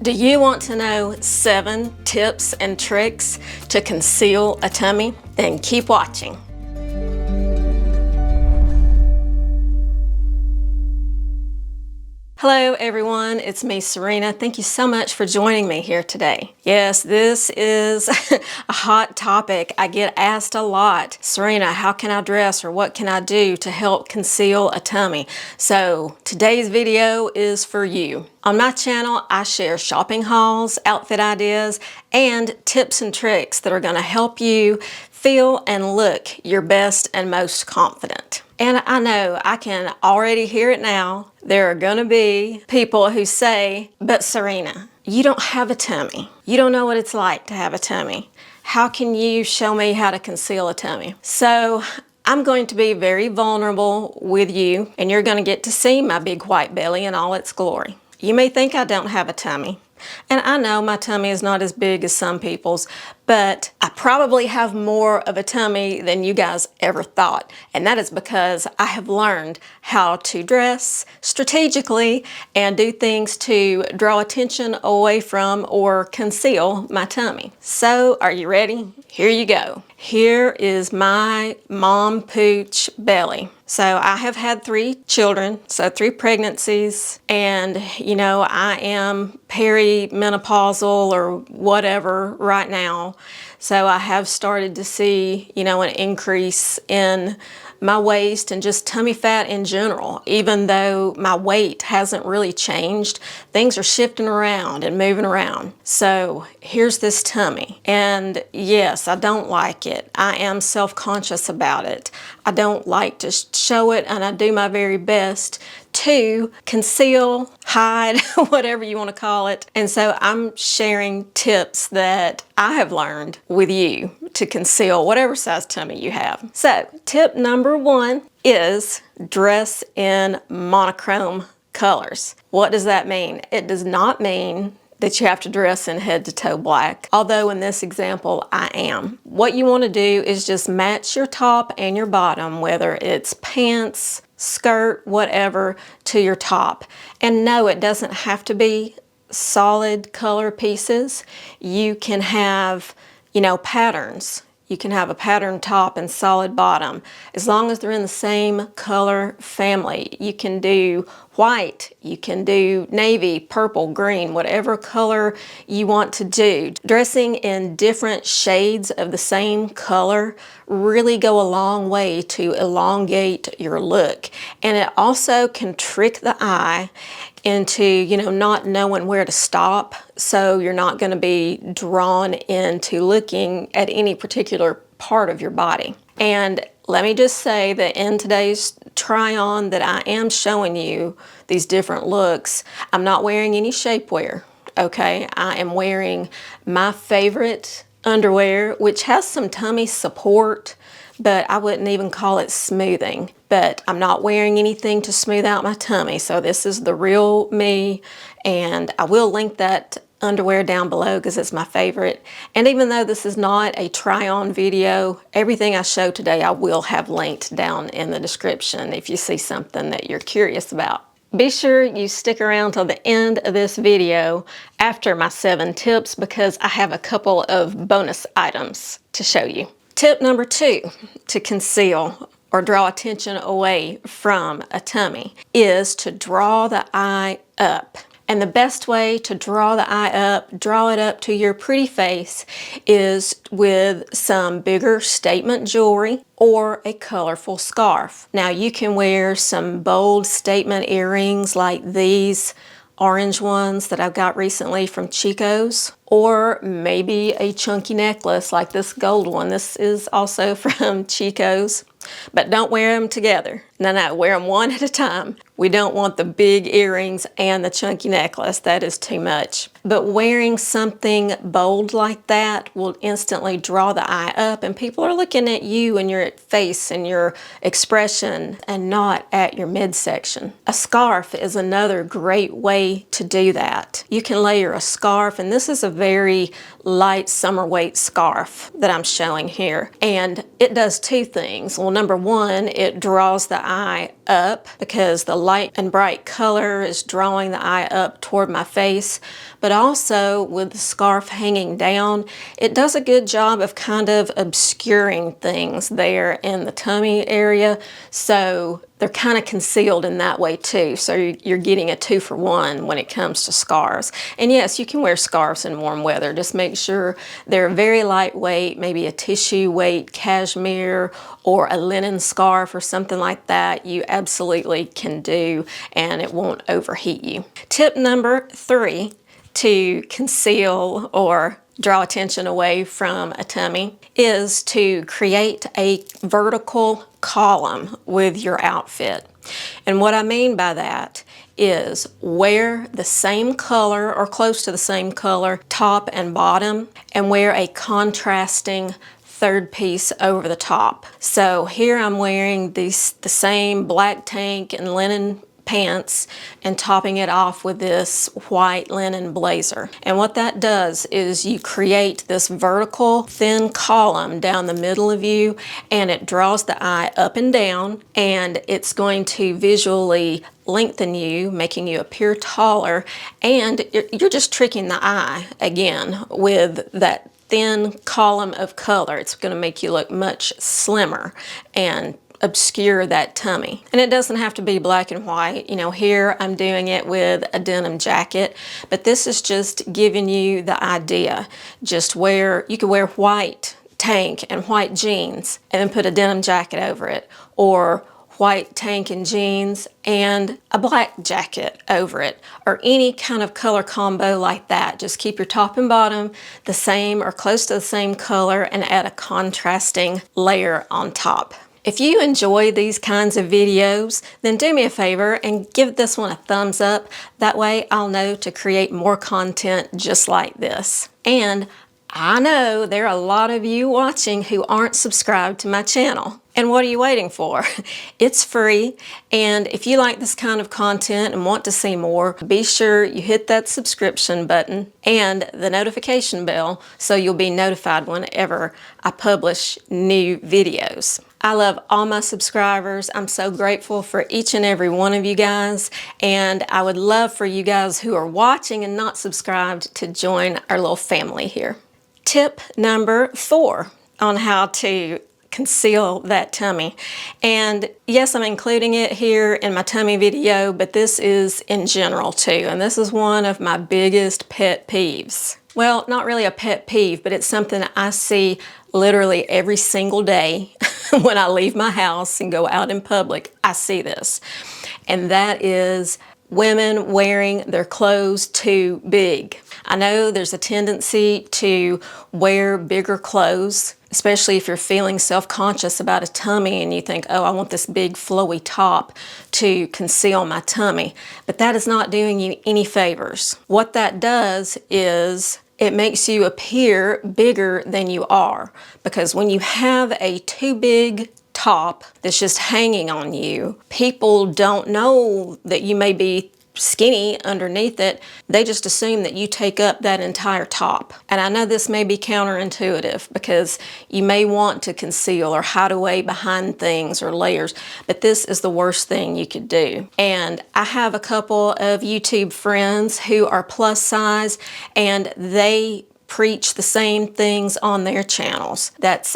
Do you want to know 7 tips and tricks to conceal a tummy? Then keep watching. Hello everyone, it's me Serena. Thank you so much for joining me here today. Yes, this is a hot topic. I get asked a lot, Serena, how can I dress or what can I do to help conceal a tummy? So today's video is for you. On my channel, I share shopping hauls, outfit ideas, and tips and tricks that are going to help you feel and look your best and most confident. And I know I can already hear it now. There are going to be people who say, but Serena, you don't have a tummy. You don't know what it's like to have a tummy. How can you show me how to conceal a tummy? So I'm going to be very vulnerable with you, and you're going to get to see my big white belly in all its glory. You may think I don't have a tummy. And I know my tummy is not as big as some people's, but I probably have more of a tummy than you guys ever thought. And that is because I have learned how to dress strategically and do things to draw attention away from or conceal my tummy. So are you ready? Here you go. Here is my mom pooch belly. So I have had 3 children, so 3 pregnancies, and you know, I am perimenopausal or whatever right now. So I have started to see, you know, an increase in my waist and just tummy fat in general. Even though my weight hasn't really changed, things are shifting around and moving around. So here's this tummy. And yes, I don't like it. I am self-conscious about it. I don't like to show it, and I do my very best to conceal, hide, whatever you want to call it. And so I'm sharing tips that I have learned with you to conceal whatever size tummy you have. So tip number 1 is dress in monochrome colors. What does that mean? It does not mean that you have to dress in head to toe black, although in this example I am. What you want to do is just match your top and your bottom, whether it's pants, skirt, whatever, to your top. And no, it doesn't have to be solid color pieces. You can have, you know, patterns. You can have a patterned top and solid bottom, as long as they're in the same color family. You can do white, you can do navy, purple, green, whatever color you want to do. Dressing in different shades of the same color really go a long way to elongate your look. And it also can trick the eye into, you know, not knowing where to stop, so you're not going to be drawn into looking at any particular part of your body. And let me just say that in today's try-on that I am showing you these different looks, I'm not wearing any shapewear, okay? I am wearing my favorite underwear, which has some tummy support, but I wouldn't even call it smoothing. But I'm not wearing anything to smooth out my tummy, so this is the real me, and I will link that underwear down below because it's my favorite. And even though this is not a try-on video, everything I show today I will have linked down in the description if you see something that you're curious about. Be sure you stick around till the end of this video after my 7 tips, because I have a couple of bonus items to show you. Tip number 2 to conceal or draw attention away from a tummy is to draw the eye up. And the best way to draw the eye up, draw it up to your pretty face, is with some bigger statement jewelry or a colorful scarf. Now you can wear some bold statement earrings like these orange ones that I've got recently from Chico's, or maybe a chunky necklace like this gold one. This is also from Chico's, but don't wear them together. No, wear them one at a time. We don't want the big earrings and the chunky necklace. That is too much. But wearing something bold like that will instantly draw the eye up, and people are looking at you and your face and your expression and not at your midsection. A scarf is another great way to do that. You can layer a scarf, and this is a very light summer weight scarf that I'm showing here. And it does 2 things. Well, number 1, it draws the eye up because the light and bright color is drawing the eye up toward my face. But also with the scarf hanging down, it does a good job of kind of obscuring things there in the tummy area. So they're kind of concealed in that way too. So you're getting a 2-for-1 when it comes to scarves. And yes, you can wear scarves in warm weather. Just make sure they're very lightweight, maybe a tissue weight cashmere or a linen scarf or something like that. You absolutely can do, and it won't overheat you. Tip number 3 to conceal or draw attention away from a tummy is to create a vertical column with your outfit. And what I mean by that is wear the same color or close to the same color top and bottom, and wear a contrasting third piece over the top. So here I'm wearing the same black tank and linen pants and topping it off with this white linen blazer. And what that does is you create this vertical thin column down the middle of you, and it draws the eye up and down, and it's going to visually lengthen you, making you appear taller, and you're just tricking the eye again with that thin column of color. It's going to make you look much slimmer and obscure that tummy. And it doesn't have to be black and white. You know, here I'm doing it with a denim jacket, but this is just giving you the idea. Just you could wear white tank and white jeans and then put a denim jacket over it, or white tank and jeans and a black jacket over it, or any kind of color combo like that. Just keep your top and bottom the same or close to the same color and add a contrasting layer on top. If you enjoy these kinds of videos, then do me a favor and give this one a thumbs up. That way I'll know to create more content just like this. And I know there are a lot of you watching who aren't subscribed to my channel. And what are you waiting for? It's free, and if you like this kind of content and want to see more, be sure you hit that subscription button and the notification bell so you'll be notified whenever I publish new videos. I love all my subscribers. I'm so grateful for each and every one of you guys, and I would love for you guys who are watching and not subscribed to join our little family here. Tip number 4 on how to conceal that tummy. And yes, I'm including it here in my tummy video, but this is in general too. And this is one of my biggest pet peeves. Well, not really a pet peeve, but it's something I see literally every single day when I leave my house and go out in public. I see this. And that is women wearing their clothes too big. I know there's a tendency to wear bigger clothes, especially if you're feeling self-conscious about a tummy and you think, oh, I want this big flowy top to conceal my tummy. But that is not doing you any favors. What that does is it makes you appear bigger than you are, because when you have a too big top that's just hanging on you, people don't know that you may be skinny underneath it. They just assume that you take up that entire top. And I know this may be counterintuitive because you may want to conceal or hide away behind things or layers, but this is the worst thing you could do. And I have a couple of YouTube friends who are plus size, and they preach the same things on their channels. That's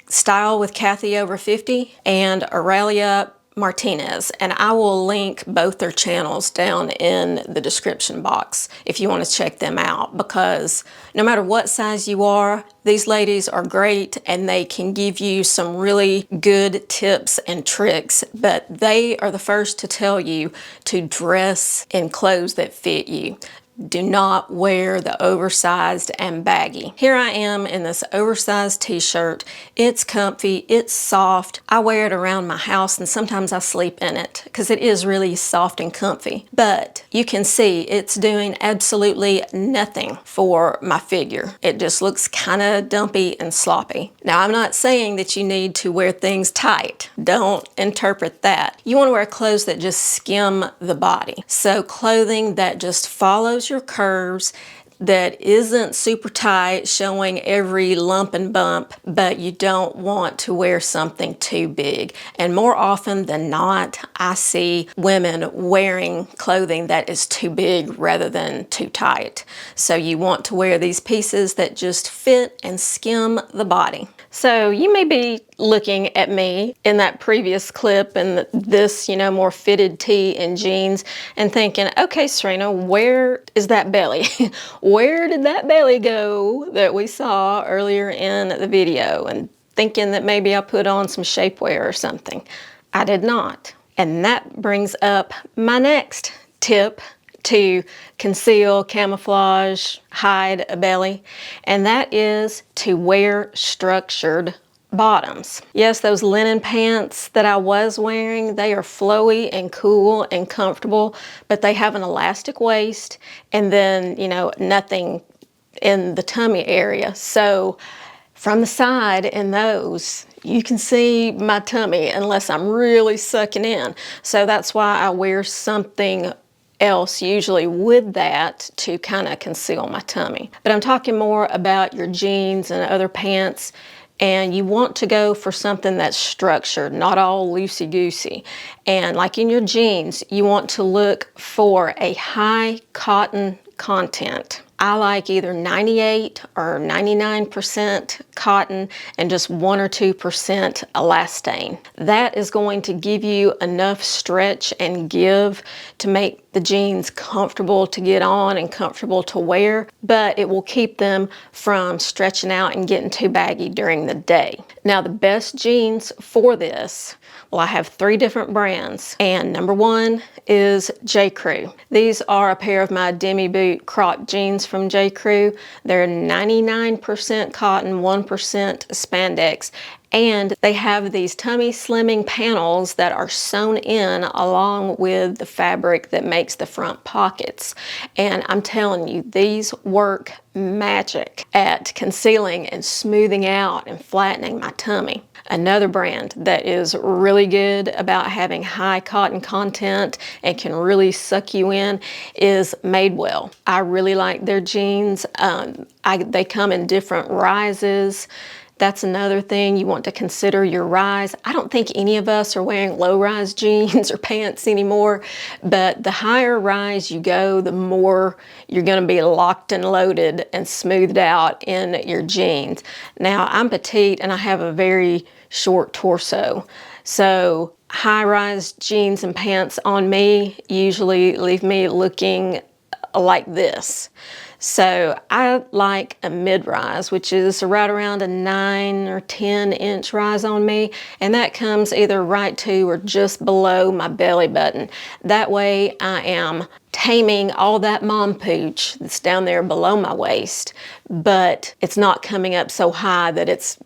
Style with Kathy Over 50 and Aurelia Martinez, and I will link both their channels down in the description box if you want to check them out, because no matter what size you are, these ladies are great and they can give you some really good tips and tricks, but they are the first to tell you to dress in clothes that fit you. Do not wear the oversized and baggy. Here I am in this oversized t-shirt. It's comfy, it's soft. I wear it around my house and sometimes I sleep in it because it is really soft and comfy. But you can see it's doing absolutely nothing for my figure. It just looks kind of dumpy and sloppy. Now, I'm not saying that you need to wear things tight. Don't interpret that. You want to wear clothes that just skim the body. So clothing that just follows your curves, that isn't super tight, showing every lump and bump, but you don't want to wear something too big. And more often than not, I see women wearing clothing that is too big rather than too tight. So you want to wear these pieces that just fit and skim the body. So you may be looking at me in that previous clip and this, more fitted tee and jeans and thinking, okay, Serena, where is that belly? Where did that belly go that we saw earlier in the video? And thinking that maybe I put on some shapewear or something. I did not. And that brings up my next tip to conceal, camouflage, hide a belly, and that is to wear structured bottoms. Yes, those linen pants that I was wearing, they are flowy and cool and comfortable, but they have an elastic waist and then, nothing in the tummy area. So from the side in those, you can see my tummy unless I'm really sucking in. So that's why I wear something else usually with that to kind of conceal my tummy. But I'm talking more about your jeans and other pants, and you want to go for something that's structured, not all loosey-goosey. And like in your jeans, you want to look for a high cotton content. I like either 98 or 99% cotton and just 1 or 2% elastane. That is going to give you enough stretch and give to make the jeans comfortable to get on and comfortable to wear, but it will keep them from stretching out and getting too baggy during the day. Now, the best jeans for this, well, I have 3 different brands, and number 1 is J. Crew. These are a pair of my demi boot crop jeans from J. Crew. They're 99% cotton, 1% spandex, and they have these tummy slimming panels that are sewn in along with the fabric that makes the front pockets. And I'm telling you, these work magic at concealing and smoothing out and flattening my tummy. Another brand that is really good about having high cotton content and can really suck you in is Madewell. I really like their jeans. They come in different rises. That's another thing. You want to consider your rise. I don't think any of us are wearing low-rise jeans or pants anymore, but the higher rise you go, the more you're going to be locked and loaded and smoothed out in your jeans. Now, I'm petite and I have a very short torso, so high-rise jeans and pants on me usually leave me looking like this. So I like a mid-rise, which is right around a 9 or 10 inch rise on me, and that comes either right to or just below my belly button. That way I am taming all that mom pooch that's down there below my waist, but it's not coming up so high that it's,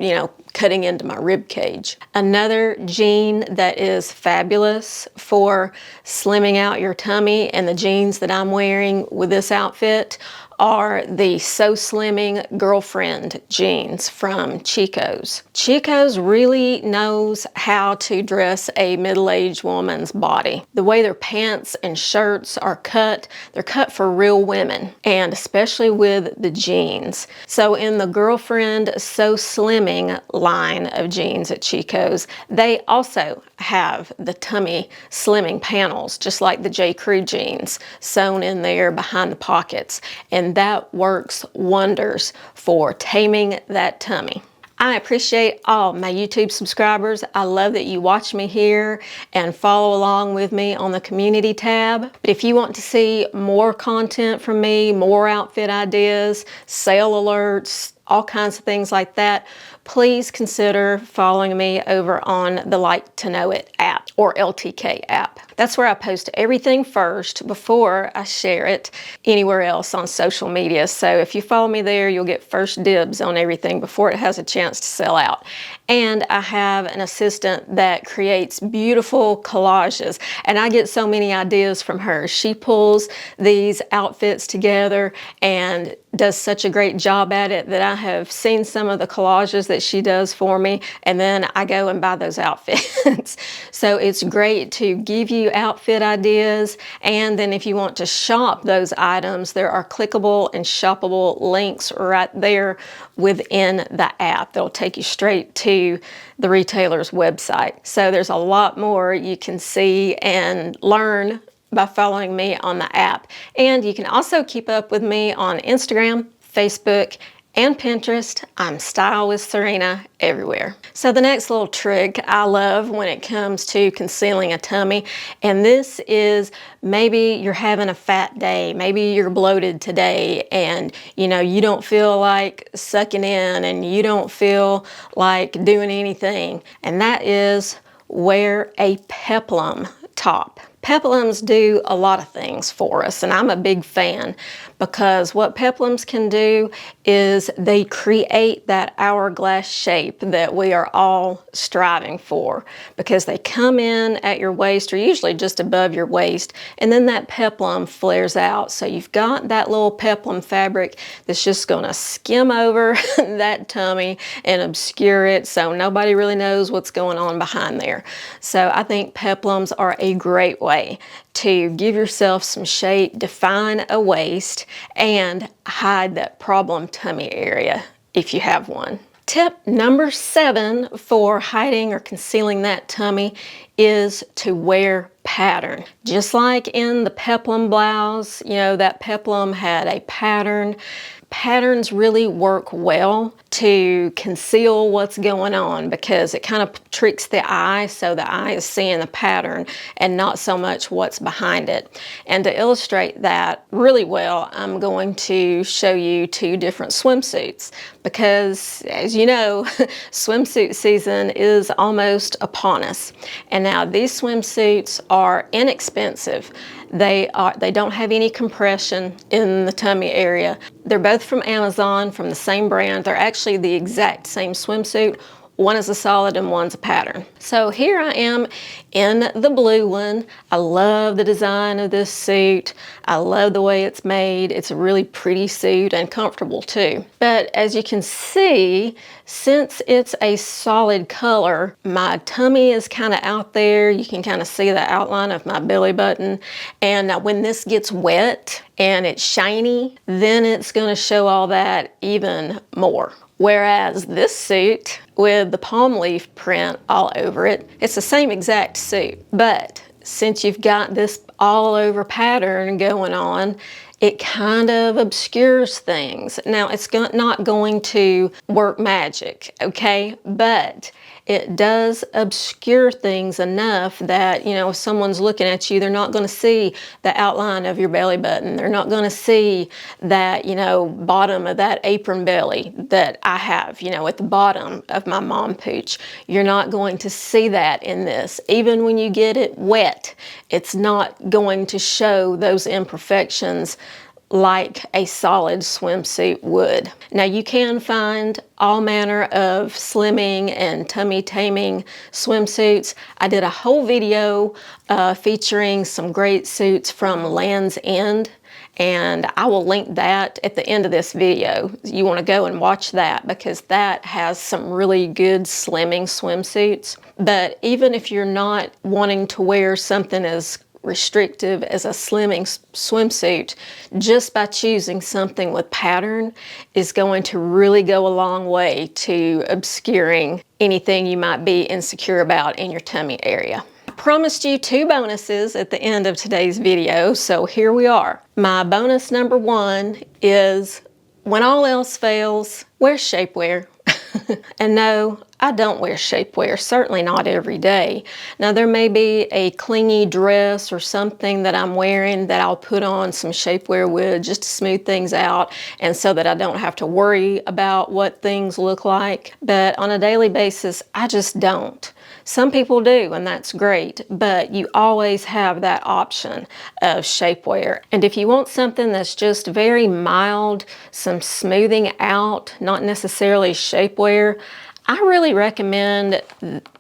cutting into my rib cage. Another jean that is fabulous for slimming out your tummy, and the jeans that I'm wearing with this outfit are the So Slimming Girlfriend jeans from Chico's. Chico's really knows how to dress a middle-aged woman's body. The way their pants and shirts are cut, they're cut for real women, and especially with the jeans. So in the Girlfriend So Slimming line of jeans at Chico's, they also have the tummy slimming panels, just like the J. Crew jeans, sewn in there behind the pockets. And that works wonders for taming that tummy. I appreciate all my YouTube subscribers. I love that you watch me here and follow along with me on the community tab. But if you want to see more content from me, more outfit ideas, sale alerts, all kinds of things like that, please consider following me over on the Like to Know It app or LTK app. That's where I post everything first before I share it anywhere else on social media. So if you follow me there, you'll get first dibs on everything before it has a chance to sell out. and I have an assistant that creates beautiful collages, and I get so many ideas from her. She pulls these outfits together and does such a great job at it that I have seen some of the collages that she does for me, and then I go and buy those outfits. So it's great to give you outfit ideas, and then if you want to shop those items, there are clickable and shoppable links right there within the app. They'll take you straight to the retailer's website. So there's a lot more you can see and learn by following me on the app. And you can also keep up with me on Instagram, Facebook, and Pinterest. I'm Style with Serena everywhere. So the next little trick I love when it comes to concealing a tummy, and this is maybe you're having a fat day, maybe you're bloated today, and you don't feel like sucking in and you don't feel like doing anything, and that is wear a peplum top. Peplums do a lot of things for us, and I'm a big fan because what peplums can do is they create that hourglass shape that we are all striving for, because they come in at your waist or usually just above your waist, and then that peplum flares out. So you've got that little peplum fabric that's just going to skim over that tummy and obscure it so nobody really knows what's going on behind there. So I think peplums are a great way to give yourself some shape, define a waist, and hide that problem tummy area if you have one. Tip number 7 for hiding or concealing that tummy is to wear pattern. Just like in the peplum blouse, that peplum had a pattern. Patterns really work well to conceal what's going on because it kind of tricks the eye, so the eye is seeing the pattern and not so much what's behind it. And to illustrate that really well, I'm going to show you 2 different swimsuits because, as you know, swimsuit season is almost upon us. And now these swimsuits are inexpensive. They don't have any compression in the tummy area. They're both from Amazon, from the same brand. They're actually the exact same swimsuit. One is a solid and one's a pattern. So here I am in the blue one. I love the design of this suit. I love the way it's made. It's a really pretty suit and comfortable too. But as you can see, since it's a solid color, my tummy is kind of out there. You can kind of see the outline of my belly button. And when this gets wet and it's shiny, then it's going to show all that even more. Whereas this suit with the palm leaf print all over it, it's the same exact suit. But since you've got this all over pattern going on, it kind of obscures things. Now, it's not going to work magic, okay? But it does obscure things enough that, if someone's looking at you, they're not going to see the outline of your belly button. They're not going to see that, bottom of that apron belly that I have, at the bottom of my mom pooch. You're not going to see that in this. Even when you get it wet, it's not going to show those imperfections like a solid swimsuit would. Now, you can find all manner of slimming and tummy taming swimsuits. I did a whole video featuring some great suits from Land's End, and I will link that at the end of this video. You want to go and watch that because that has some really good slimming swimsuits. But even if you're not wanting to wear something as restrictive as a slimming swimsuit, just by choosing something with pattern is going to really go a long way to obscuring anything you might be insecure about in your tummy area. I promised you 2 bonuses at the end of today's video, so here we are. My bonus number 1 is, when all else fails, wear shapewear. And no, I don't wear shapewear, certainly not every day. Now, there may be a clingy dress or something that I'm wearing that I'll put on some shapewear with just to smooth things out and so that I don't have to worry about what things look like. But on a daily basis, I just don't. Some people do, and that's great, but you always have that option of shapewear. And if you want something that's just very mild, some smoothing out, not necessarily shapewear, I really recommend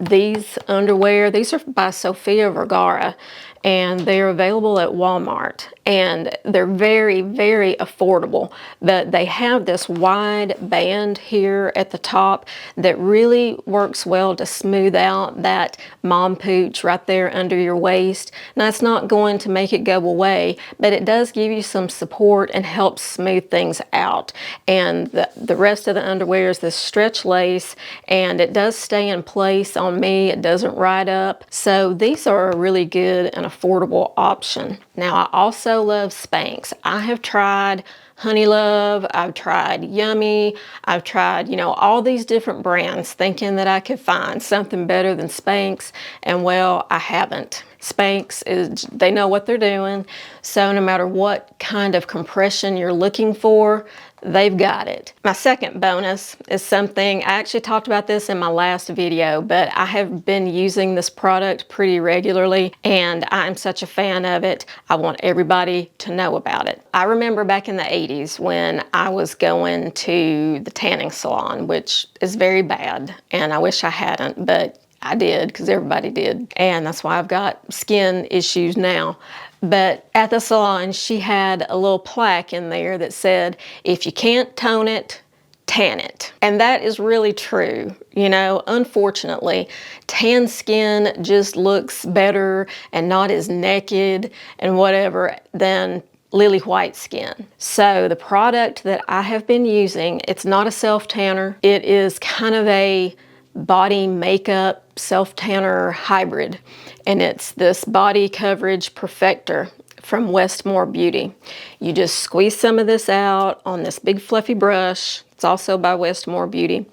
these underwear. These are by Sofia Vergara, and they're available at Walmart, and they're very, very affordable. But they have this wide band here at the top that really works well to smooth out that mom pooch right there under your waist. Now, it's not going to make it go away, but it does give you some support and helps smooth things out. And the rest of the underwear is this stretch lace, and it does stay in place on me. It doesn't ride up. So these are a really good and affordable option. Now, I also love Spanx. I have tried Honey Love, I've tried Yummy, I've tried, you know, all these different brands thinking that I could find something better than Spanx, and well, I haven't. Spanx is, they know what they're doing, so no matter what kind of compression you're looking for, they've got it. My second bonus is something, I actually talked about this in my last video, but I have been using this product pretty regularly, and I'm such a fan of it. I want everybody to know about it. I remember back in the 80s when I was going to the tanning salon, which is very bad, and I wish I hadn't, but I did because everybody did. And that's why I've got skin issues now. But at the salon, she had a little plaque in there that said, if you can't tone it, tan it. And that is really true. You know, unfortunately, tan skin just looks better and not as naked and whatever than lily white skin. So the product that I have been using, it's not a self-tanner. It is kind of a body makeup self-tanner hybrid, and it's this body coverage perfector from Westmore Beauty. You just squeeze some of this out on this big fluffy brush. It's also by Westmore Beauty,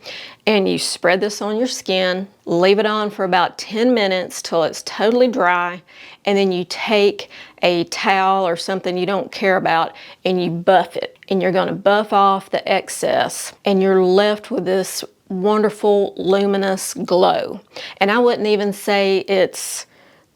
and you spread this on your skin, leave it on for about 10 minutes till it's totally dry, and then you take a towel or something you don't care about and you buff it, and you're going to buff off the excess, and you're left with this wonderful luminous glow. And I wouldn't even say it's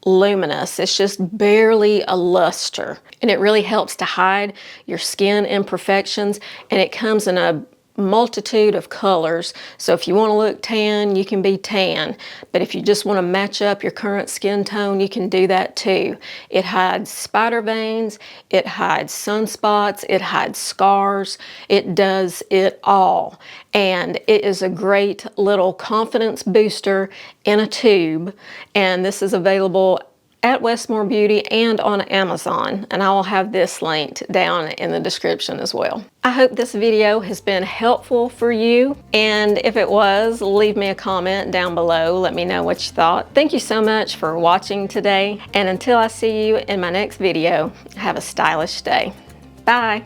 luminous, it's just barely a luster, and it really helps to hide your skin imperfections, and it comes in a multitude of colors. So if you want to look tan, you can be tan, but if you just want to match up your current skin tone, you can do that too. It hides spider veins, it hides sunspots, it hides scars, it does it all. And it is a great little confidence booster in a tube, and this is available at Westmore Beauty and on Amazon, and I will have this linked down in the description as well. I hope this video has been helpful for you, and if it was, leave me a comment down below. Let me know what you thought. Thank you so much for watching today, and until I see you in my next video, have a stylish day. Bye.